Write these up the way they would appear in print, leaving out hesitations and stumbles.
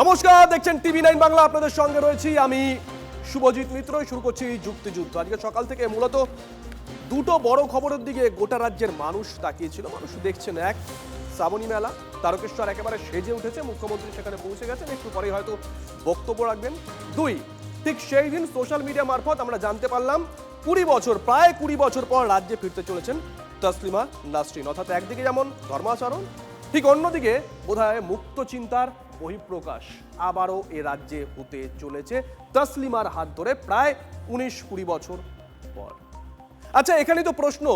নমস্কার, দেখছেন টিভি9 বাংলা। আপনাদের সঙ্গে রয়েছি আমি শুভজিৎ মিত্র। শুরু করছি যুক্তিযুদ্ধ। আজকে সকাল থেকে মূলত দুটো বড় খবরের দিকে গোটা রাজ্যের মানুষ তাকিয়েছিল। মানুষ দেখছেন, এক, শ্রাবণী মেলা, তারকেশ্বর একেবারে সেজে উঠেছে, মুখ্যমন্ত্রী সেখানে পৌঁছে গেছেন, একটু পরেই হয়তো বক্তব্য রাখবেন। দুই, ঠিক সেই দিন সোশ্যাল মিডিয়া মারফত আমরা জানতে পারলাম প্রায় 20 বছর পর রাজ্যে ফিরতে চলেছেন তসলিমা নাসরিন। অর্থাৎ একদিকে যেমন ধর্মাচরণ, ঠিক অন্যদিকে বোধহয় মুক্ত চিন্তার বহিঃপ্রকাশ আবারও এ রাজ্যে হতে চলেছে তসলিমার হাত ধরে প্রায় 19-20 বছর পর। আচ্ছা, এখানেই তো প্রশ্ন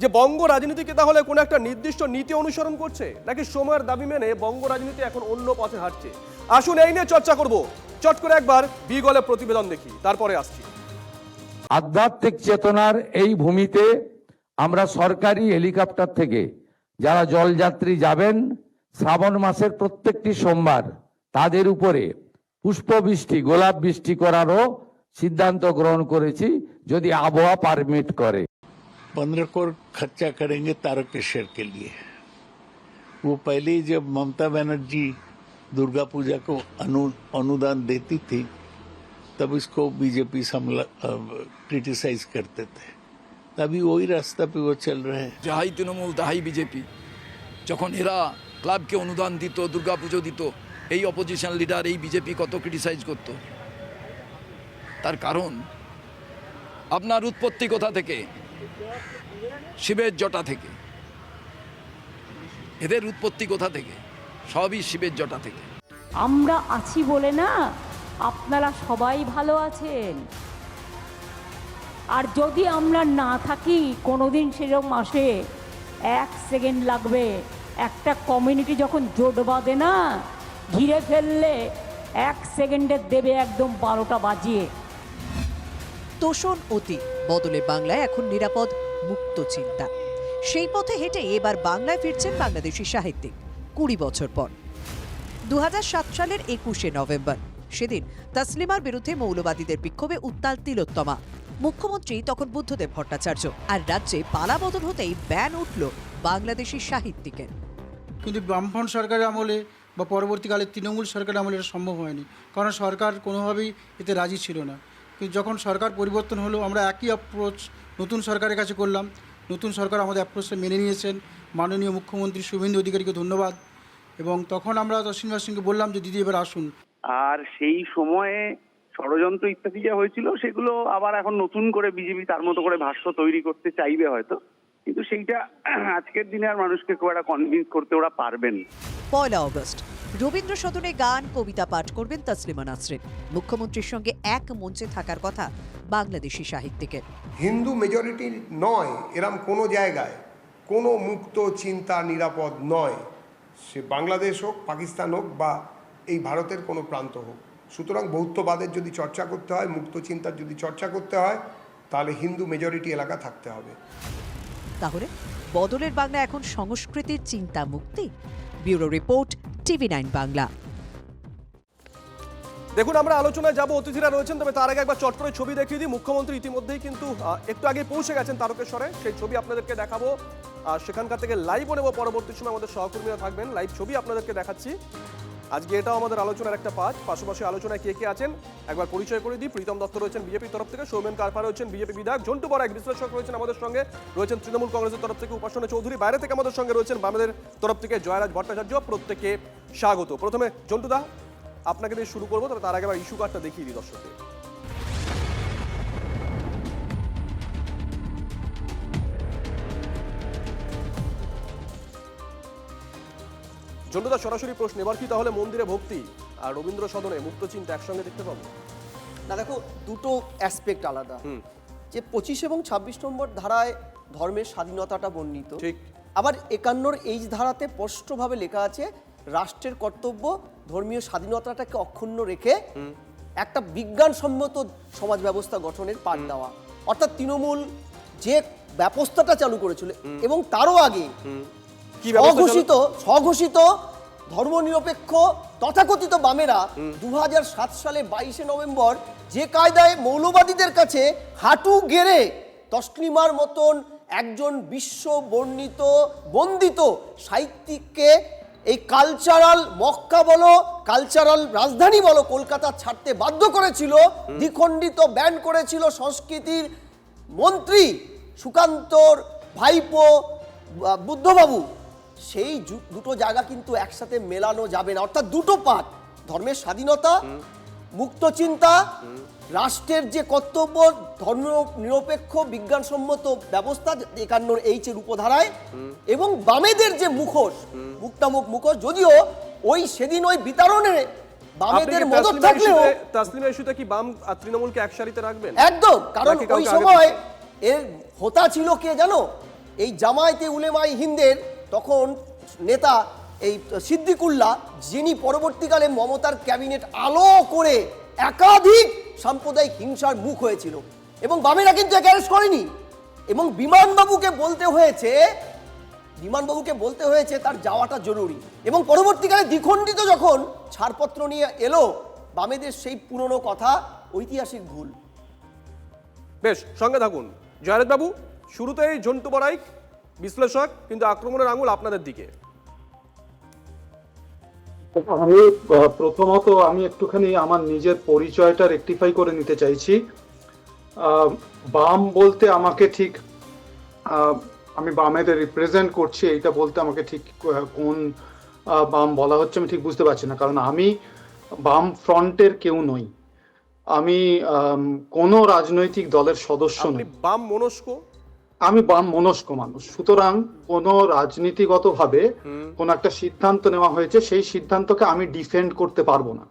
যে বঙ্গ রাজনীতিকে তাহলে কোনো একটা নির্দিষ্ট নীতি অনুসরণ করছে, নাকি সময়ের দাবি মেনে বঙ্গ রাজনীতি এখন অন্য পথে হাঁটছে? আসুন এই নিয়ে চর্চা করব। চট করে একবার বিগলে প্রতিবেদন দেখি, তারপরে আসছি। আধ্যাত্মিক চেতনার এই ভূমিতে আমরা সরকারি হেলিকপ্টার থেকে যারা জলযাত্রী যাবেন শ্রাবণ মাসের প্রত্যেকটি সোমবার তাদের উপরে পুষ্পবৃষ্টি, গোলাপ বৃষ্টি করারও সিদ্ধান্ত গ্রহণ করেছি, যদি আবহাওয়া পারমিট করে। 15 करोड़ खर्चा करेंगे तारकेश्वर के लिए। वो पहले ही जब ममता बनर्जी दुर्गा पूजा को अनुदान देती थी तब इसको बीजेपी क्रिटिसाइज करते थे। तभी वही रास्ता पे वो चल रहे हैं। যাহাই তৃণমূল তাহাই বিজেপি। যখন এরা ক্লাবকে অনুদান দিত, দুর্গাপুজো দিত, এই অপোজিশন লিডার এই বিজেপি কত ক্রিটিসাইজ করত। তার কারণ আপনার উৎপত্তি কোথা থেকে? শিবের জটা থেকে। এদের উৎপত্তি কোথা থেকে? সবই শিবের জটা থেকে। আমরা আছি বলে না আপনারা সবাই ভালো আছেন, আর যদি আমরা না থাকি কোনোদিন সেরকম আসে 1 সেকেন্ড লাগবে। একটা কমিউনিটি যখন জোট বাঁধে না, ঘিরে ফেললে 1 সেকেন্ডে দেবে একদম 12টা বাজিয়ে। তোষণ অতীত বদলে বাংলায় এখন নিরাপদ মুক্ত চিন্তা, সেই পথে হেঁটে এবার বাংলায় ফিরছেন বাংলাদেশি সাহিত্যিক 20 বছর পর। 2007 সালের 21শে নভেম্বর, সেদিন তসলিমার বিরুদ্ধে মৌলবাদীদের বিক্ষোভে উত্তাল তিলোত্তমা। মুখ্যমন্ত্রী তখন বুদ্ধদেব ভট্টাচার্য, আর রাজ্যে পালাবদল হতেই ব্যান উঠল বাংলাদেশি সাহিত্যিকের। কিন্তু বামফ্রন্ট সরকারের আমলে বা পরবর্তীকালে তৃণমূল সরকারের আমলে এটা সম্ভব হয়নি, কারণ সরকার কোনোভাবেই এতে রাজি ছিল না। কিন্তু যখন সরকার পরিবর্তন হলো, আমরা একই অ্যাপ্রোচ নতুন সরকারের কাছে করলাম। নতুন সরকার আমাদের অ্যাপ্রোচটা মেনে নিয়েছেন। মাননীয় মুখ্যমন্ত্রী শুভেন্দু অধিকারীকে ধন্যবাদ। এবং তখন আমরা তসলিমা সিংকে বললাম যে দিদি এবার আসুন। আর সেই সময়ে ষড়যন্ত্র ইত্যাদি যা হয়েছিল সেগুলো আবার এখন নতুন করে বিজেপি তার মতো করে ভাষ্য তৈরি করতে চাইবে হয়তো, কিন্তু সেইটা আজকের দিনে আর মানুষকে খুব একটা কনভিন্স করতে ওরা পারবেন। 1 আগস্ট রবীন্দ্র সদনে গান কবিতা পাঠ করবেন তসলিমা নাসরিন। মুখ্যমন্ত্রীর সঙ্গে এক মঞ্চে থাকার কথা বাংলাদেশি সাহিত্যিকের। হিন্দু মেজরিটি নয় এরম কোনো জায়গায় কোনো মুক্ত চিন্তা নিরাপদ নয়, সে বাংলাদেশ হোক, পাকিস্তান হোক বা এই ভারতের কোনো প্রান্ত হোক। সুতরাং বৌদ্ধবাদের যদি চর্চা করতে হয়, মুক্ত চিন্তার যদি চর্চা করতে হয়, তাহলে হিন্দু মেজরিটি এলাকা থাকতে হবে। তাহলে বদলের বাংলা এখন সংস্কৃতির চিন্তা মুক্তি? Bureau report, TV nine Bangla. দেখুন, আমরা আলোচনায় যাব, অতিথিরা রয়েছেন, তবে তার আগে একবার চট করে ছবি দেখিয়ে দিই। মুখ্যমন্ত্রী ইতিমধ্যেই কিন্তু একটু আগে পৌঁছে গেছেন তারকেশ্বরে, সেই ছবি আপনাদেরকে দেখাবো। সেখানকার থেকে লাইভও নেব, পরবর্তী সময় আমাদের সহকর্মীরা থাকবেন, লাইভ ছবি আপনাদেরকে দেখাচ্ছি। আজকে এটাও আমাদের আলোচনার একটা পাশাপাশি আলোচনায় কে কে আছেন একবার পরিচয় করে দিই। প্রীতম দত্ত রয়েছেন বিজেপির তরফ থেকে, সৌমেন কারপা রয়েছেন বিজেপি বিধায়ক, ঝন্টু বড় এক বিশ্লেষক রয়েছেন আমাদের সঙ্গে, রয়েছেন তৃণমূল কংগ্রেসের তরফ থেকে উপাসনা চৌধুরী, বাইরে থেকে আমাদের সঙ্গে রয়েছেন বামেদের তরফ থেকে জয়রাজ ভট্টাচার্য। প্রত্যেকে স্বাগত। প্রথমে ঝন্টুদা, আপনাকে দিয়ে শুরু করবো, তবে তার আগে আবার ইস্যু কার্ডটা দেখিয়ে দিই দর্শকদের। ঝন্টুদা, সরাসরি প্রশ্ন, এবার কি তাহলে মন্দিরে ভক্তি আর রবীন্দ্র সদনে মুক্ত চিন্তা একসঙ্গে দেখতে পাবো? না, দেখো, দুটো অ্যাসপেক্ট আলাদা। যে 25 এবং 26 নম্বর ধারায় ধর্মের স্বাধীনতাটা বর্ণিত, ঠিক। আবার 51 এই ধারাতে স্পষ্টভাবে লেখা আছে রাষ্ট্রের কর্তব্য ধর্মীয় স্বাধীনতাটাকে অক্ষুণ্ণ রেখে একটা বিজ্ঞানসম্মত সমাজ ব্যবস্থা গঠনের পাঠ দেওয়া। অর্থাৎ তৃণমূল যে ব্যবস্থাটা চালু করেছিল এবং তারও আগে স্বঘোষিত ধর্মনিরপেক্ষ তথাকথিত বামেরা 2007 সালে 22শে নভেম্বর যে কায়দায় মৌলবাদীদের কাছে হাঁটু গেড়ে তসলিমার মতন একজন বিশ্ব বর্ণিত বন্দিত সাহিত্যিককে এই কালচারাল মক্কা বলো, কালচারাল রাজধানী বলো, কলকাতা ছাড়তে বাধ্য করেছিল, দ্বিখণ্ডিত ব্যান করেছিল সংস্কৃতির মন্ত্রী সুকান্তর ভাইপো বুদ্ধবাবু। সেই দুটো জায়গা কিন্তু একসাথে মেলানো যাবে না, অর্থাৎ দুটো পাঠ, ধর্মের স্বাধীনতা, মুক্ত চিন্তা, রাষ্ট্রের যে কর্তব্য, ধর্ম নিরপেক্ষ বিজ্ঞানসম্মত ব্যবস্থা 51H এর উপধারায়, এবং বামেদের যে মুখোশ, মুক্তামুখ মুখোশ, যদিও ওই সেদিন ওই বিতরণে বামেদের মদত থাকলেও তাসলিমা ইস্যুতে কি বাম আর তৃণমূলকে এক সারিতে রাখবেন? একদম, কারণ নাকি ওই কাউকে আগে সময় এর হোতা ছিল কে জানো? এই জামায়াতে উলেমায়ে হিন্দের তখন নেতা এই সিদ্দিকুল্লাহ, যিনি পরবর্তীকালে মমতার ক্যাবিনেট আলো করে একাধিক সাম্প্রদায়িক হিংসার মুখ হয়েছিল, এবং বামেরা কিন্তু একে অ্যারেস্ট করেনি। এবং বিমানবাবুকে বলতে হয়েছে তার যাওয়াটা জরুরি। এবং পরবর্তীকালে দ্বিখণ্ডিত যখন ছাড়পত্র নিয়ে এলো, বামেদের সেই পুরনো কথা, ঐতিহাসিক ভুল। বেশ, সঙ্গে থাকুন জয়রাজ বাবু। শুরুতেই ঝন্টু বড়াইক বিশ্লেষক, কিন্তু আক্রমণের আঙুল আপনাদের দিকে। আমি প্রথমত আমি একটুখানি আমার নিজের পরিচয়টা রেকটিফাই করে নিতে চাইছি। বাম বলতে আমাকে ঠিক আমি বামেদের রিপ্রেজেন্ট করছি এইটা বলতে আমাকে ঠিক কোন বাম বলা হচ্ছে আমি ঠিক বুঝতে পারছি না, কারণ আমি বাম ফ্রন্টের কেউ নই। আমি কোনো রাজনৈতিক দলের সদস্য নই। বাম মনস্ক? আমি বাম মনস্ক মানুষ, সুতরাং কোনো রাজনীতিগতভাবে কোন একটা সিদ্ধান্ত নেওয়া হয়েছে, সেই সিদ্ধান্তকে আমি ডিফেন্ড করতে পারবো না,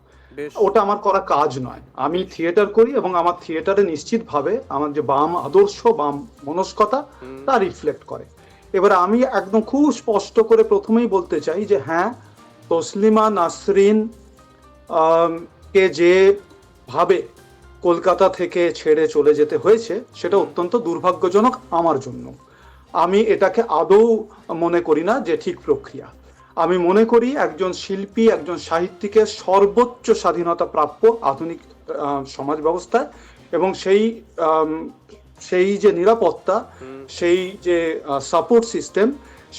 ওটা আমার করা কাজ নয়। আমি থিয়েটার করি এবং আমার থিয়েটারে নিশ্চিতভাবে আমার যে বাম আদর্শ, বাম মনস্কতা তা রিফ্লেক্ট করে। এবার আমি একদম খুব স্পষ্ট করে প্রথমেই বলতে চাই যে হ্যাঁ, তসলিমা নাসরিন কে যে ভাবে কলকাতা থেকে ছেড়ে চলে যেতে হয়েছে সেটা অত্যন্ত দুর্ভাগ্যজনক আমার জন্য। আমি এটাকে আদৌ মনে করি না যে ঠিক প্রক্রিয়া। আমি মনে করি একজন শিল্পী, একজন সাহিত্যিকের সর্বোচ্চ স্বাধীনতা প্রাপ্য আধুনিক সমাজ ব্যবস্থায়, এবং সেই যে নিরাপত্তা, সেই যে সাপোর্ট সিস্টেম,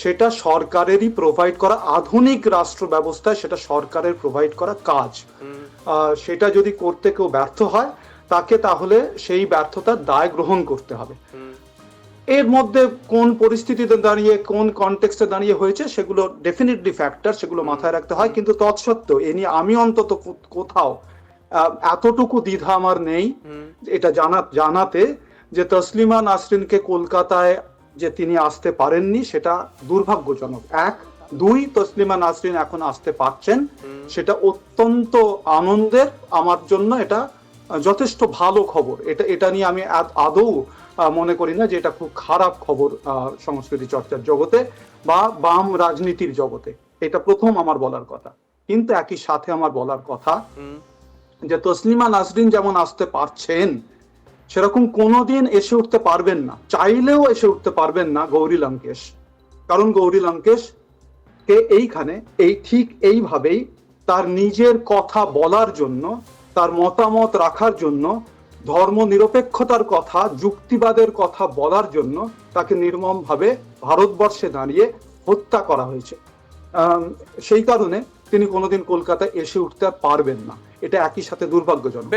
সেটা সরকারেরই প্রোভাইড করা, আধুনিক রাষ্ট্র ব্যবস্থায় সেটা সরকারের প্রোভাইড করা কাজ। সেটা যদি করতে কেউ ব্যর্থ হয় তাকে তাহলে সেই ব্যর্থতার দায় গ্রহণ করতে হবে। এর মধ্যে কোন পরিস্থিতিতে দাঁড়িয়ে, কোন কনটেক্সটে দাঁড়িয়ে হয়েছে সেগুলো ডেফিনেটলি ফ্যাক্টর, সেগুলো মাথায় রাখতে হয়। কিন্তু তৎসত্ত্বেও এ নিয়ে আমি অন্তত কোথাও এতটুকু দ্বিধা আমার নেই এটা জানাতে যে তসলিমা নাসরিনকে কলকাতায় যে তিনি আসতে পারেননি সেটা দুর্ভাগ্যজনক। 1, 2, তসলিমা নাসরিন এখন আসতে পারছেন, সেটা অত্যন্ত আনন্দের আমার জন্য, এটা যথেষ্ট ভালো খবর। এটা নিয়ে আমি আদৌ মনে করি না যে এটা খুব খারাপ খবর সংস্কৃতি চর্চার জগতে বা বাম রাজনীতির জগতে। এটা প্রথম আমার বলার কথা। কিন্তু একই সাথে আমার বলার কথা যে তসলিমা নাসরিন যেমন আসতে পারছেন, সেরকম কোনোদিন এসে উঠতে পারবেন না, চাইলেও এসে উঠতে পারবেন না গৌরী লঙ্কেশ। কারণ গৌরী লঙ্কেশ কে এইখানে ঠিক এইভাবেই তার নিজের কথা বলার জন্য, তার মতামত রাখার জন্য, ধর্ম নিরপেক্ষতার কথা, যুক্তিবাদের কথা বলার জন্য তাকে নির্মমভাবে ভারতবর্ষে দাঁড়িয়ে হত্যা করা হয়েছে। সেই কারণে তিনি কোনোদিন কলকাতায় এসে উঠতে পারবেন না, এটা একই সাথে দুর্ভাগ্যজনক।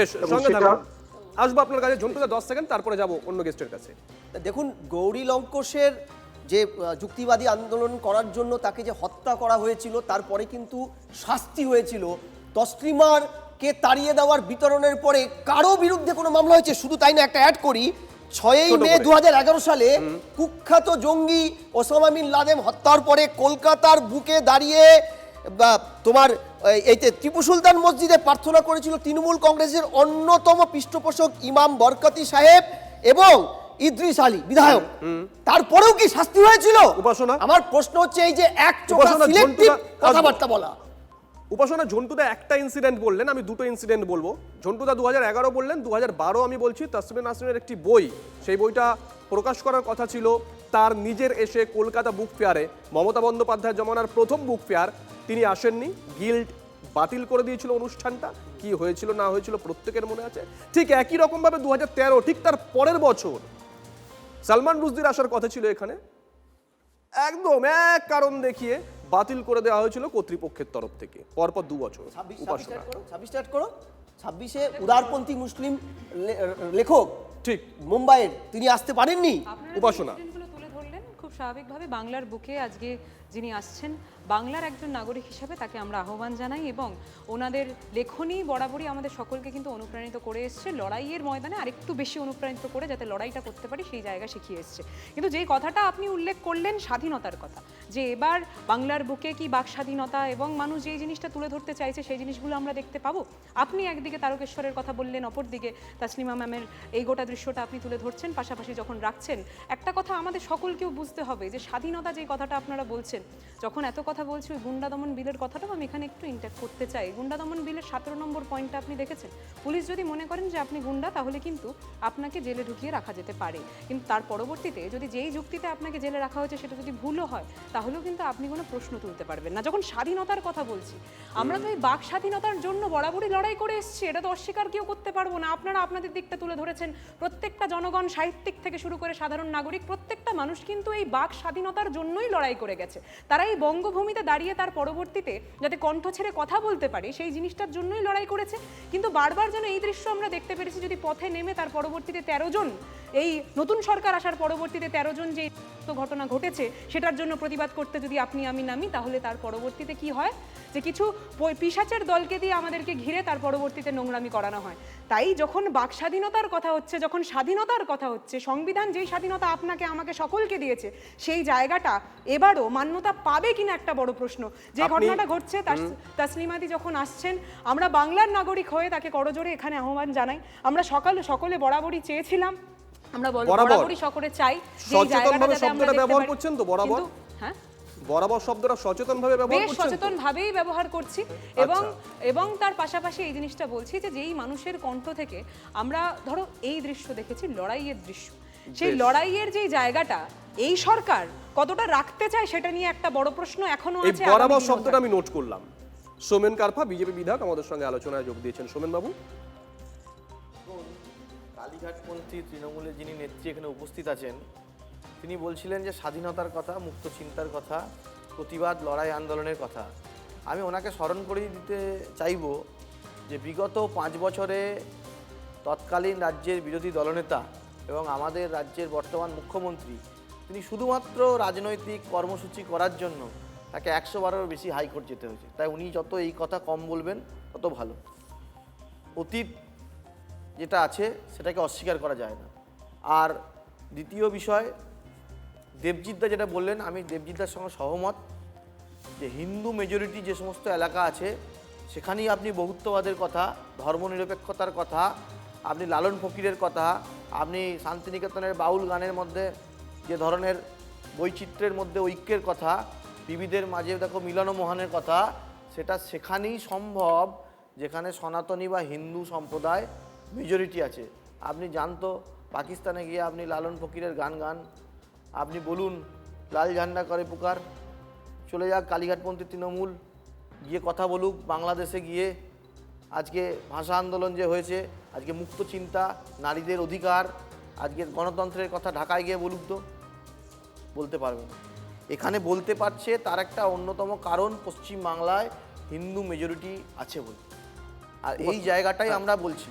আসবো আপনার কাছে ঝন্টুদা, 10 সেকেন্ড, তারপরে যাব অন্য গেস্টের কাছে। দেখুন, গৌরী লঙ্কেশের যে যুক্তিবাদী আন্দোলন করার জন্য তাকে যে হত্যা করা হয়েছিল, তারপরে কিন্তু শাস্তি হয়েছিল। তসলিমার কে তাড়িয়ে দেওয়ার বিতরণের পরে কারো বিরুদ্ধে কোনো মামলা হয়েছে? শুধু তাই না, একটা অ্যাড করি, 6ই মে 2011 সালে কুখ্যাত জঙ্গি ওসামা বিন লাদেন হত্যার পরে কলকাতার বুকে দাঁড়িয়ে তোমার এই টিপু সুলতান মসজিদে প্রার্থনা করেছিল তৃণমূল কংগ্রেসের অন্যতম পৃষ্ঠপোষক ইমাম বরকতি সাহেব এবং ইদ্রিস আলী বিধায়ক। তারপরেও কি শাস্তি হয়েছিল? উপাসনা, আমার প্রশ্ন হচ্ছে এই যে একচোখা সিলেক্টিভ কথাবার্তা বলা। উপাসনা, ঝন্টুদা একটা ইনসিডেন্ট বললেন, আমি দুটো ইনসিডেন্ট বলবো। ঝন্টুদা 2011 বললেন, 2012 আমি বলছি তসলিমা নাসরিনের একটি বই, সেই বইটা প্রকাশ করার কথা ছিল তার নিজের এসে কলকাতা বুক ফেয়ারে, মমতা বন্দ্যোপাধ্যায় জমানার প্রথম বুক ফেয়ার, তিনি আসেননি, গিল্ড বাতিল করে দিয়েছিল অনুষ্ঠানটা। কি হয়েছিল না হয়েছিল প্রত্যেকের মনে আছে। ঠিক একই রকমভাবে 2013, ঠিক তার পরের বছর সালমান রুশদির আসার কথা ছিল এখানে, একদম এক কারণ দেখিয়ে বাতিল করে দেওয়া হয়েছিল কর্তৃপক্ষের তরফ থেকে পরপর 2 বছর 26 উপাসনা। স্টার্ট করো 26-এ উদারপন্থী মুসলিম লেখক ঠিক মুম্বাইয়ের তিনি আসতে পারেননি। উপাসনা। ইনসিডেন্টগুলো তুলে ধরলেন খুব স্বাভাবিকভাবে বাংলার বুকে আজকে যিনি আসছেন বাংলার একজন নাগরিক হিসাবে তাকে আমরা আহ্বান জানাই এবং ওনাদের লেখনী বরাবরই আমাদের সকলকে কিন্তু অনুপ্রাণিত করে এসছে লড়াইয়ের ময়দানে আরেকটু বেশি অনুপ্রাণিত করে যাতে লড়াইটা করতে পারি সেই জায়গা শিখিয়ে এসছে। কিন্তু যেই কথাটা আপনি উল্লেখ করলেন স্বাধীনতার কথা, যে এবার বাংলার বুকে কি বাক স্বাধীনতা এবং মানুষ যেই জিনিসটা তুলে ধরতে চাইছে সেই জিনিসগুলো আমরা দেখতে পাবো। আপনি একদিকে তারকেশ্বরের কথা বললেন, অপরদিকে তাসলিমা ম্যামের এই গোটা দৃশ্যটা আপনি তুলে ধরছেন, পাশাপাশি যখন রাখছেন একটা কথা আমাদের সকলকেও বুঝতে হবে যে স্বাধীনতা যে কথাটা আপনারা বলছেন, যখন এত কথা বলছি ওই গুন্ডা দমন বিলের কথাটাও আমি এখানে একটু ইন্টাক্ট করতে চাই। গুন্ডা দমন বিলের 17 নম্বর পয়েন্টটা আপনি দেখেছেন, পুলিশ যদি মনে করেন যে আপনি গুন্ডা তাহলে কিন্তু আপনাকে জেলে ঢুকিয়ে রাখা যেতে পারে, কিন্তু তার পরবর্তীতে যদি যেই যুক্তিতে আপনাকে জেলে রাখা হয়েছে সেটা যদি ভুলও হয় তাহলেও কিন্তু আপনি কোনো প্রশ্ন তুলতে পারবেন না। যখন স্বাধীনতার কথা বলছি, আমরা তো এই বাক স্বাধীনতার জন্য বরাবরই লড়াই করে এসেছি, এটা তো অস্বীকার কেউ করতে পারবো না। আপনারা আপনাদের দিকটা তুলে ধরেছেন, প্রত্যেকটা জনগণ সাহিত্যিক থেকে শুরু করে সাধারণ নাগরিক প্রত্যেকটা মানুষ কিন্তু এই বাক স্বাধীনতার জন্যই লড়াই করে গেছে। তারা এই বঙ্গভূমিতে দাঁড়িয়ে তার পরবর্তীতে যাতে কণ্ঠ ছেড়ে কথা বলতে পারে সেই জিনিসটার জন্যই লড়াই করেছে। কিন্তু বারবার যেন এই দৃশ্য আমরা দেখতে পেরেছি, যদি পথে নেমে তার পরবর্তীতে 13 জন, এই নতুন সরকার আসার পরবর্তীতে 13 জন যে ঘটনা ঘটেছে সেটার জন্য প্রতিবাদ করতে যদি আপনি আমি নামি, তাহলে তার পরবর্তীতে কি হয় যে কিছু পিশাচের দলকে দিয়ে আমাদেরকে ঘিরে তার পরবর্তীতে নোংরামি করানো হয়। তাই যখন বাক স্বাধীনতার কথা হচ্ছে, যখন স্বাধীনতার কথা হচ্ছে, সংবিধান যেই স্বাধীনতা আপনাকে আমাকে সকলকে দিয়েছে সেই জায়গাটা এবারও মান্যতা পাবে কিনা একটা বড় প্রশ্ন। যে ঘটনাটা ঘটছে, তাসলিমাদি যখন আসছেন, আমরা বাংলার নাগরিক হয়ে তাকে করজোড়ে এখানে আহ্বান জানাই। আমরা সকলে বরাবরই চেয়েছিলাম, আমরা বরাবরই সকলে চাই যে এই জায়গাটা যাতে আমরা ব্যবহার দেখতে করছেন তো বরাবর, পারি। হ্যাঁ, বরাবর শব্দটা সচেতনভাবে ব্যবহার বেশ করছেন, সচেতনভাবেই ব্যবহার করছি এবং তার পাশাপাশি এই জিনিসটা বলছি যে যেই মানুষের কণ্ঠ থেকে আমরা ধরো এই দৃশ্য দেখেছি, লড়াইয়ের দৃশ্য, সেই লড়াইয়ের যে জায়গাটা এই সরকার কতটা রাখতে চায় সেটা নিয়ে একটা বড় প্রশ্ন এখনো আছে। এই বরাবর শব্দটা আমি নোট করলাম। সোমেন কারফা বিজেপি বিধায়ক আমাদের সঙ্গে আলোচনায় যোগ দিয়েছেন। সোমেন বাবু, কালীঘাটপন্থী তৃণমূলের যিনি নেত্রী এখানে উপস্থিত আছেন, তিনি বলছিলেন যে স্বাধীনতার কথা, মুক্ত চিন্তার কথা, প্রতিবাদ লড়াই আন্দোলনের কথা। আমি ওনাকে স্মরণ করিয়ে দিতে চাইব যে বিগত 5 বছরে তৎকালীন রাজ্যের বিরোধী দলনেতা এবং আমাদের রাজ্যের বর্তমান মুখ্যমন্ত্রী, তিনি শুধুমাত্র রাজনৈতিক কর্মসূচি করার জন্য তাকে 100 বারেরও বেশি হাইকোর্ট যেতে হয়েছে। তাই উনি যত এই কথা কম বলবেন তত ভালো। অতীত যেটা আছে সেটাকে অস্বীকার করা যায় না। আর দ্বিতীয় বিষয়, দেবজিৎদা যেটা বললেন, আমি দেবজিৎদার সঙ্গে সহমত যে হিন্দু মেজরিটি যে সমস্ত এলাকা আছে সেখানেই আপনি বহুত্ববাদের কথা, ধর্মনিরপেক্ষতার কথা, আপনি লালন ফকিরের কথা, আপনি শান্তিনিকেতনের বাউল গানের মধ্যে যে ধরনের বৈচিত্র্যের মধ্যে ঐক্যের কথা, বিবিধের মাঝে দেখো মিলন মোহনের কথা, সেটা সেখানেই সম্ভব যেখানে সনাতনী বা হিন্দু সম্প্রদায় মেজরিটি আছে। আপনি জানতো পাকিস্তানে গিয়ে আপনি লালন ফকিরের গান গান, আপনি বলুন লাল ঝান্ডা করে পুকার, চলে যাক কালীঘাটপন্থী তৃণমূল গিয়ে কথা বলুক বাংলাদেশে গিয়ে, আজকে ভাষা আন্দোলন যে হয়েছে, আজকে মুক্ত চিন্তা, নারীদের অধিকার, আজকে গণতন্ত্রের কথা ঢাকায় গিয়ে বলুক, তো বলতে পারবে না। এখানে বলতে পারছে তার একটা অন্যতম কারণ পশ্চিম বাংলায় হিন্দু মেজরিটি আছে বলে। আর এই জায়গাটাই আমরা বলছি।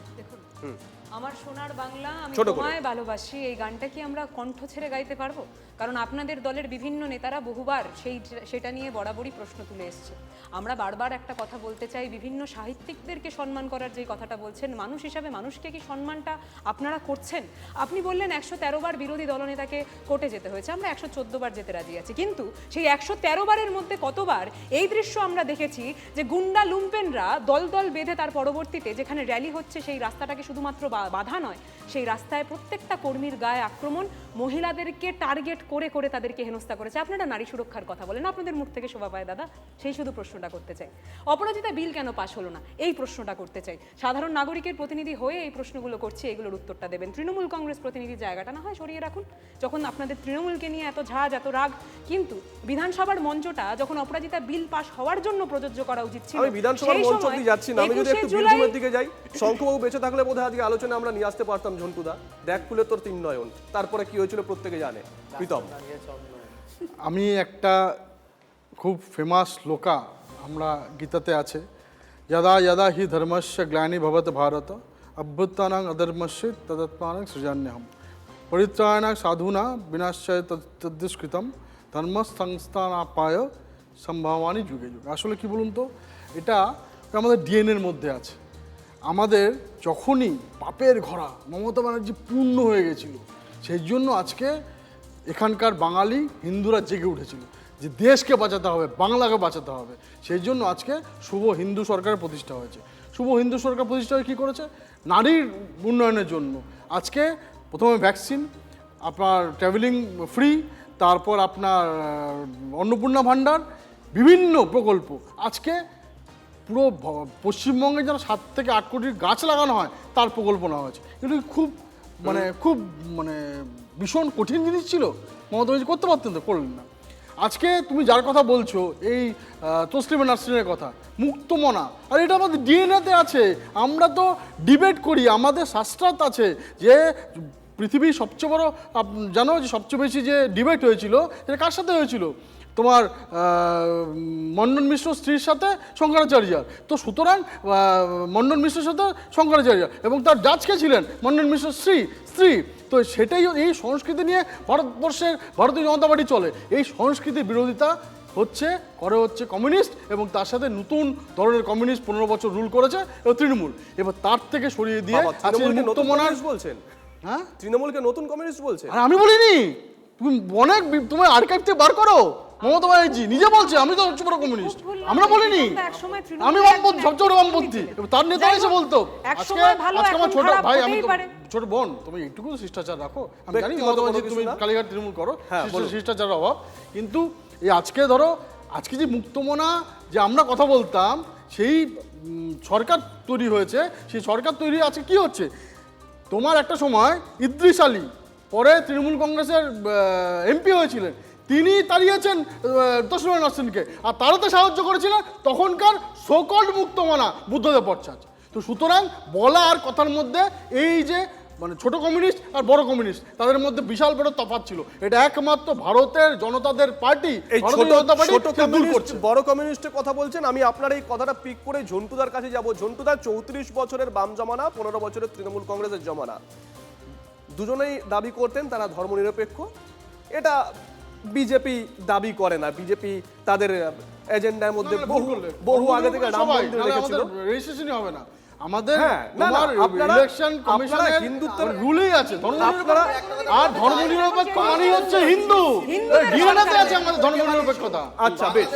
আমার সোনার বাংলা আমি তোমায় ভালোবাসি, এই গানটা কি আমরা কণ্ঠ ছেড়ে গাইতে পারবো? কারণ আপনাদের দলের বিভিন্ন নেতারা বহুবার সেটা নিয়ে বরাবরই প্রশ্ন তুলে এসছে। আমরা বারবার একটা কথা বলতে চাই, বিভিন্ন সাহিত্যিকদেরকে সম্মান করার যে কথাটা বলছেন, মানুষ হিসাবে মানুষকে কি সম্মানটা আপনারা করছেন? আপনি বললেন 113 বার বিরোধী দলনেতাকে কোর্টে যেতে হয়েছে, আমরা 114 বার যেতে রাজি আছি, কিন্তু সেই 113 বারের মধ্যে কতবার এই দৃশ্য আমরা দেখেছি যে গুন্ডা লুম্পেনরা দল দল বেঁধে তার পরবর্তীতে যেখানে র্যালি হচ্ছে সেই রাস্তাটাকে শুধুমাত্র বাধা নয়, সেই রাস্তায় প্রত্যেকটা কর্মীর গায়ে আক্রমণ, মহিলাদেরকে টার্গেট করে করে তাদেরকে হেনস্থা করেছে। আপনারা নারী সুরক্ষার কথা বলেন, আপনাদের মুখ থেকে শোভা পায় দাদা, সেই শুধু প্রশ্নটা করতে চাই। অপরাজিতা বিল কেন পাশ হলো না, এই প্রশ্নটা করতে চাই। সাধারণ নাগরিকের প্রতিনিধি হয়ে এই প্রশ্নগুলো করছে, এগুলোর উত্তরটা দেবেন। তৃণমূল কংগ্রেস প্রতিনিধির জায়গাটা না হয় সরিয়ে রাখুন, যখন আপনাদের তৃণমূলকে নিয়ে এত ঝাঁজ এত রাগ, কিন্তু বিধানসভার মঞ্চটা যখন অপরাজিতা বিল পাশ হওয়ার জন্য প্রযোজ্য করা উচিত ছিল। আমি বিধানসভার মঞ্চ দিয়ে যাচ্ছি না, আমি যদি একটু বীরভূমের দিকে যাই, শঙ্করবাবু বেঁচে থাকলে বোধহয় আজকে আলোচনা আমরা নিয়ে আসতে পারতাম। ঝন্টুদা, দেখ খুলে তোর 3 নয়ন, তারপরে কি হয়েছিল প্রত্যেকে জানে। প্রীতম, আমি একটা খুব খুব ফেমাস শ্লোকা আমরা গীতাতে আছে, যদা যদা হি ধর্মস্য গ্লানি ভবত ভারত অভ্যুত্থানাং অধর্মস্য তদাত্মানাং সৃজান্যহম পরিত্রাণাং সাধুনা বিনাশায় তদ্দুষ্কৃতম ধর্ম সংস্থানাপায় সম্ভাবানি যুগে যুগে। আসলে কি বলুন তো, এটা আমাদের ডিএনএর মধ্যে আছে। আমাদের যখনই পাপের ঘোড়া মমতা ব্যানার্জি পূর্ণ হয়ে গেছিল, সেই জন্য আজকে এখানকার বাঙালি হিন্দুরা জেগে উঠেছিল যে দেশকে বাঁচাতে হবে, বাংলাকে বাঁচাতে হবে। সেই জন্য আজকে শুভ হিন্দু সরকারের প্রতিষ্ঠা হয়েছে। শুভ হিন্দু সরকার প্রতিষ্ঠা হয়ে কী করেছে, নারীর উন্নয়নের জন্য আজকে প্রথমে ভ্যাকসিন, আপনার ট্রাভেলিং ফ্রি, তারপর আপনার অন্নপূর্ণা ভাণ্ডার, বিভিন্ন প্রকল্প। আজকে পুরো পশ্চিমবঙ্গে যেন 7 থেকে 8 কোটির গাছ লাগানো হয় তার প্রকল্প নেওয়া হয়েছে। কিন্তু খুব ভীষণ কঠিন জিনিস ছিল, মমতা ব্যানার্জি করতে পারতেন তো, করলেন না। আজকে তুমি যার কথা বলছো, এই তসলিমা নাসরিনের কথা, মুক্তমনা, আর এটা আমাদের ডিএনএতে আছে। আমরা তো ডিবেট করি, আমাদের শাস্ত্রাত আছে যে পৃথিবীর সবচেয়ে বড়, জানো যে সবচেয়ে বেশি যে ডিবেট হয়েছিল সেটা কার সাথে হয়েছিল, তোমার মন্ডন মিশ্র স্ত্রীর সাথে শঙ্করাচার্যার। তো সুতরাং মন্ডন মিশ্রের সাথে শঙ্করাচার্য এবং তার জাজ কে ছিলেন, মন্ডন মিশ্র স্ত্রী। তো সেটাই, এই সংস্কৃতি নিয়ে ভারতীয় জনতা পার্টি চলে। এই সংস্কৃতির বিরোধিতা হচ্ছে কমিউনিস্ট, এবং তার সাথে নতুন ধরনের কমিউনিস্ট 15 বছর রুল করেছে এবং তৃণমূল। এবার তার থেকে সরিয়ে দিয়ে বলছেন, হ্যাঁ তৃণমূলকে নতুন কমিউনিস্ট বলছে। আর আমি বলিনি, তুমি অনেক তোমার আর্কাইভ থেকে বার করো, মমতা ব্যানার্জি নিজে বলছে আমি তো সবচেয়ে বড় কমিউনিস্ট। আমরা বলিনি, আমি বামপন্থী, সবচেয়ে বড় বামপন্থী। তার নেতা এসে বলতো, আজকে আমার ছোট ভাই, আমি ছোট বোন, তুমি একটুকু শিষ্টাচার রাখো। আমি জানি মমতা ব্যানার্জি তুমি কালীঘাট তৃণমূল করো, শিষ্টাচারের অভাব। কিন্তু এই আজকে ধরো, আজকে যে মুক্তমনা যে আমরা কথা বলতাম, সেই সরকার তৈরি হয়েছে, সেই সরকার তৈরি আজকে কি হচ্ছে, তোমার একটা সময় ইদ্রিস আলী, পরে তৃণমূল কংগ্রেসের এমপি হয়েছিলেন, তিনি তাড়িয়েছেন তসলিমা নাসরিনকে, আর তারাতে সাহায্য করেছিলেন তখনকার সোকল্ড মুক্তমনা বুদ্ধদেব ভট্টাচার্য। তো সুতরাং বলা আর কথার মধ্যে এই যে ছোট কমিউনিস্ট আর বড় কমিউনিস্ট, তাদের মধ্যে বিশাল বড় তফাৎ ছিল। এটা একমাত্র ভারতের জনতাদের পার্টি, বড় কমিউনিস্টের কথা বলছেন। আমি আপনার এই কথাটা পিক করে ঝন্টুদার কাছে যাব। ঝন্টুদা, 34 বছরের বাম জমানা, 15 বছরের তৃণমূল কংগ্রেসের জমানা, দুজনেই দাবি করতেন তারা ধর্মনিরপেক্ষ। এটা বিজেপি দাবি করে না। বিজেপি তাদের এজেন্ডার মধ্যে বহু আগে থেকে রাম মন্দির রেখেছিল। রেজিস্ট্রেশনই হবে না আমাদের, ইলেকশন কমিশনের হিন্দুত্বের রুলই আছে আর ধর্মনিরপেক্ষ মানে হচ্ছে হিন্দু, ডিএনএতে আছে আমাদের ধর্মনিরপেক্ষতা। আচ্ছা বেশ,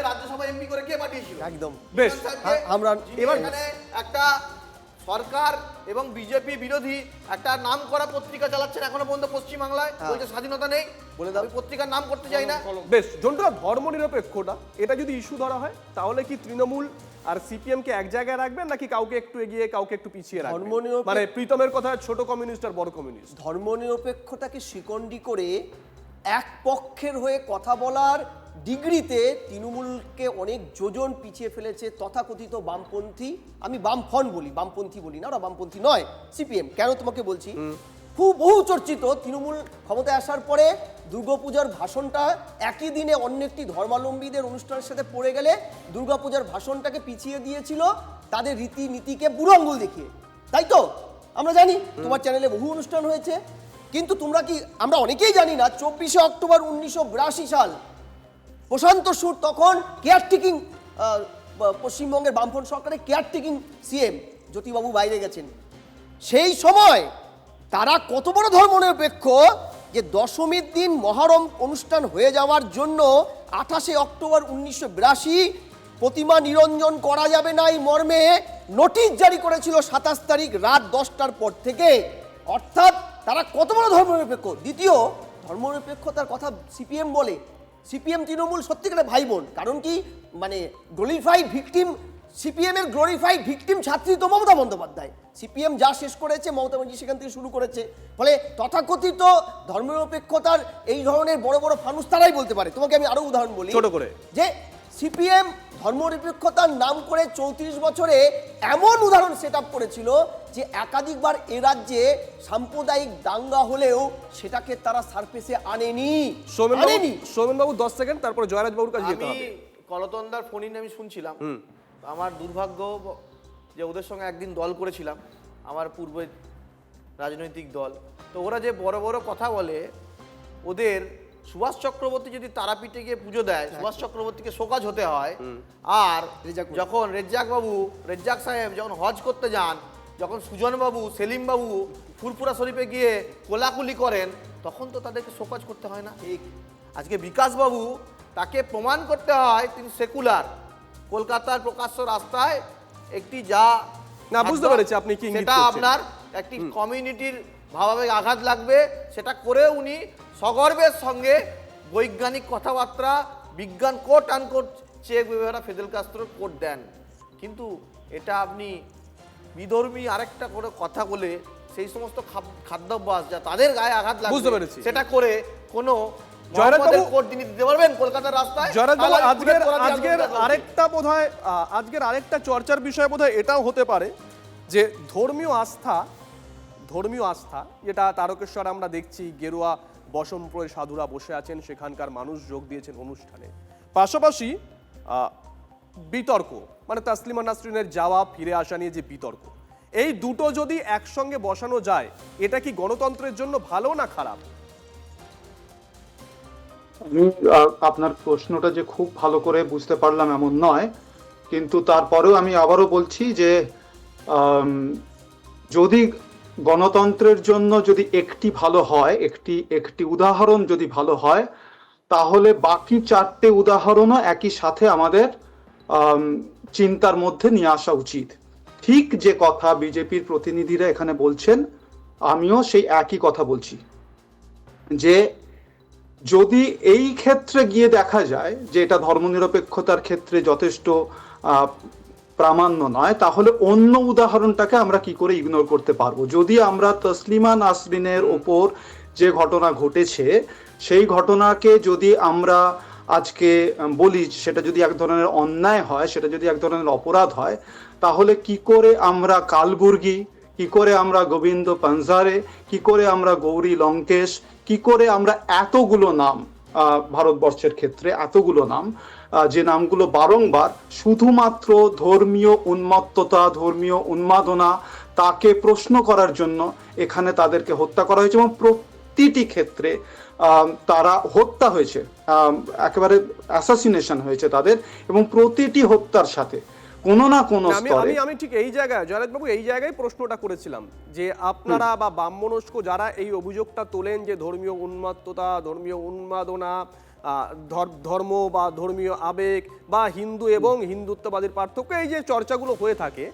রাজ্যসভা এমপি করে কে পাঠিয়েছিল? একদম বেশ। আমরা এবার একটা সরকার এবং বিজেপি বিরোধী একটা নাম করা পত্রিকা চালাচ্ছেন এখনো পর্যন্ত পশ্চিমবাংলায়, বলছে স্বাধীনতা নেই, বলে দাও পত্রিকার নাম করতে চাই না। বেশ, জন্টুদা, ধর্মনিরপেক্ষতা এটা যদি ইস্যু ধরা হয়, তাহলে কি তৃণমূল আর সিপিএম কে এক জায়গায় রাখবেন, নাকি কাউকে একটু এগিয়ে কাউকে একটু পিছিয়ে রাখবেন? মানে প্রীতমের কথা ছোট কমিউনিস্ট আর বড় কমিউনিস্ট। ধর্মনিরপেক্ষতাকে শিকন্ডি করে এক পক্ষের হয়ে কথা বলার ডিগ্রিতে তৃণমূলকে অনেক যোজন পিছিয়ে ফেলেছে তথাকথিত বামপন্থী। আমি বামফ্রন্ট বলি, বামপন্থী বলি না, ওরা বামপন্থী নয়, সিপিএম। কেন তোমাকে বলছি, বহু চর্চিত তৃণমূল ক্ষমতায় আসার পরে দুর্গাপূজার ভাষণটা একই দিনে অন্য একটি ধর্মাবলম্বীদের অনুষ্ঠানের সাথে পড়ে গেলে দুর্গাপূজার ভাষণটাকে পিছিয়ে দিয়েছিল তাদের রীতিনীতিকে বুড়ো আঙ্গুল দেখিয়ে, তাই তো? আমরা জানি তোমার চ্যানেলে বহু অনুষ্ঠান হয়েছে। কিন্তু তোমরা কি, আমরা অনেকেই জানি না, 24শে অক্টোবর 1982 সাল প্রশান্ত সুর তখন কেয়ারটেকিং, পশ্চিমবঙ্গের বামফ্রন্ট সরকারের কেয়ারটেকিং সিএম, জ্যোতিবাবু বাইরে গেছেন। সেই সময় তারা কত বড় ধর্মনিরপেক্ষ যে দশমীর দিন মহরম অনুষ্ঠান হয়ে যাওয়ার জন্য 28শে অক্টোবর 1982 প্রতিমা নিরঞ্জন করা যাবে না এই মর্মে নোটিশ জারি করেছিল 27 তারিখ রাত 10টার পর থেকে। অর্থাৎ তারা কত বড় ধর্মনিরপেক্ষ। দ্বিতীয়, ধর্মনিরপেক্ষতার কথা সিপিএম বলে, সিপিএম তৃণমূল সত্যিকারের ভাই বোন। কারণ কি, গ্লোরিফাইড ভিকটিম, সিপিএম এর গ্লোরিফাইড ভিকটিম ছাত্রী তো মমতা বন্দ্যোপাধ্যায়। সিপিএম যা শেষ করেছে মমতা ব্যানার্জি সেখান থেকে শুরু করেছে। ফলে তথাকথিত ধর্মনিরপেক্ষতার এই ধরনের বড় বড় ফানুস তারাই বলতে পারে। তোমাকে আমি আরো উদাহরণ বলি, ছোট করে, যে সিপিএম ধর্মনিরপেক্ষতার নাম করে 34 বছরে এমন উদাহরণ সেট আপ করেছিল যে একাধিকবার এ রাজ্যে সাম্প্রদায়িক দাঙ্গা হলেও সেটাকে তারা সারফেসে আনেনি। সৌমেনবাবু 10 সেকেন্ড, তারপরে জয়রাজ বাবুর কাছে যেতে আমি হবে। কলতন্দার ফোন আমি শুনছিলাম, আমার দুর্ভাগ্য যে ওদের সঙ্গে একদিন দল করেছিলাম, আমার পূর্বের রাজনৈতিক দল। তো ওরা যে বড় বড় কথা বলে, ওদের সুভাষ চক্রবর্তী যদি তারাপীঠে গিয়ে পুজো দেয়, সুভাষ চক্রবর্তীকে শোকাজ হতে হয়। আর যখন রেজ্জাক সাহেব যখন হজ করতে যান, যখন সুজন বাবু, সেলিম বাবু ফুরফুরা শরীফে গিয়ে কোলাকুলি করেন, তখন তো তাদেরকে শোকাজ করতে হয় না। আজকে বিকাশ বাবু, তাকে প্রমাণ করতে হয় তিনি সেকুলার। কলকাতার প্রকাশ্য রাস্তায় একটি না, বুঝতে পেরেছি আপনি কি ইঙ্গিত সেটা করছেন। আপনার একটি কমিউনিটির ভাবাবেগ আঘাত লাগবে, সেটা করে উনি সগর্বের সঙ্গে বৈজ্ঞানিক কথাবার্তা, বিজ্ঞান quote unquote Che Guevara Fidel কাস্ত্রোর কোট দেন। কিন্তু এটা আপনি বিধর্মী আরেকটা করে কথা বলে সেই সমস্ত খাদ্যাভ্যাস যা তাদের গায়ে আঘাত বুঝতে লাগবে, পেরেছি। সেটা করে কোনো জয়রাজবাবু, কোট তিনি দিতে পারবেন কলকাতার রাস্তায়? জয়রাজবাবু, তাহলে আজকের পুরো আজকের আরেকটা চর্চার বিষয় বোধহয় এটাও হতে পারে যে ধর্মীয় আস্থা যেটা তারকেশ্বর আমরা দেখছি, গেরুয়া বসনপ্রয় সাধুরা বসে আছেন, সেখানকার মানুষ যোগ দিয়েছেন অনুষ্ঠানে। পাশাপাশি বিতর্ক, মানে তাসলিমা নাসরিনের যাওয়া ফিরে আসা নিয়ে যে বিতর্ক, এই দুটো যদি একসঙ্গে বসানো যায়, এটা কি গণতন্ত্রের জন্য ভালো না খারাপ? আমি আপনার প্রশ্নটা যে খুব ভালো করে বুঝতে পারলাম এমন নয়, কিন্তু তারপরেও আমি আবারও বলছি যে যদি গণতন্ত্রের জন্য যদি একটি ভালো হয়, একটি উদাহরণ যদি ভালো হয়, তাহলে বাকি 4টে উদাহরণও একই সাথে আমাদের চিন্তার মধ্যে নিয়ে আসা উচিত। ঠিক যে কথা বিজেপির প্রতিনিধিরা এখানে বলছেন, আমিও সেই একই কথা বলছি, যে যদি এই ক্ষেত্রে গিয়ে দেখা যায় যে এটা ধর্মনিরপেক্ষতার ক্ষেত্রে যথেষ্ট প্রামাণ্য নয়, তাহলে অন্য উদাহরণটাকে আমরা কি করে ইগনোর করতে পারবো? যদি আমরা তসলিমা নাসরিনের ওপর যে ঘটনা ঘটেছে, সেই ঘটনাকে যদি আমরা আজকে বলি সেটা যদি এক ধরনের অন্যায় হয়, সেটা যদি এক ধরনের অপরাধ হয়, তাহলে কি করে আমরা কালবুর্গি, কি করে আমরা গোবিন্দ পাঞ্জারে, কি করে আমরা গৌরী লঙ্কেশ, কি করে আমরা এতগুলো নাম ভারতবর্ষের ক্ষেত্রে এতগুলো নাম, যে নামগুলো বারংবার শুধুমাত্র ধর্মীয় উন্মত্ততা, ধর্মীয় উন্মাদনা তাকে প্রশ্ন করার জন্য এখানে তাদেরকে হত্যা করা হয়েছে, এবং প্রতিটি ক্ষেত্রে তারা হত্যা হয়েছে, একেবারে অ্যাসাসিনেশন হয়েছে তাদের, এবং প্রতিটি হত্যার সাথে কোনো না কোনো স্তরে আমি ঠিক এই জায়গায় জয়রাজবাবু এই জায়গায় প্রশ্নটা করেছিলাম যে আপনারা বা বামমনস্ক যারা এই অভিযোগটা তোলেন যে ধর্মীয় উন্মত্ততা, ধর্মীয় উন্মাদনা, ধর্ম বা ধর্মীয় আবেগ বা হিন্দু এবং হিন্দুত্ববাদীর পার্থক্য, এই যে চর্চাগুলো হয়ে থাকে,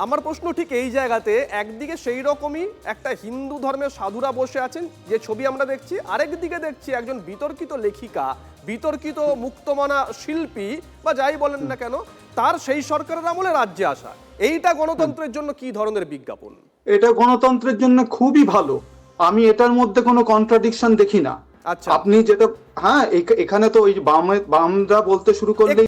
আমার প্রশ্ন ঠিক এই জায়গাতে, একদিকে সেই রকমই একটা হিন্দু ধর্মের সাধুরা বসে আছেন যে ছবি আমরা দেখছি, আরেক দিকে দেখছি একজন বিতর্কিত লেখিকা, বিতর্কিত মুক্তমনা শিল্পী বা যাই বলেন না কেন, তার সেই সরকারের আমলে রাজ্যে আসা, এইটা গণতন্ত্রের জন্য কি ধরনের বিজ্ঞাপন? এটা গণতন্ত্রের জন্য খুবই ভালো, আমি এটার মধ্যে কোনো কন্ট্রাডিকশন দেখি না। আচ্ছা, আপনি যেটা, হ্যাঁ, এখানে তো ওই বামরা বলতে শুরু করলে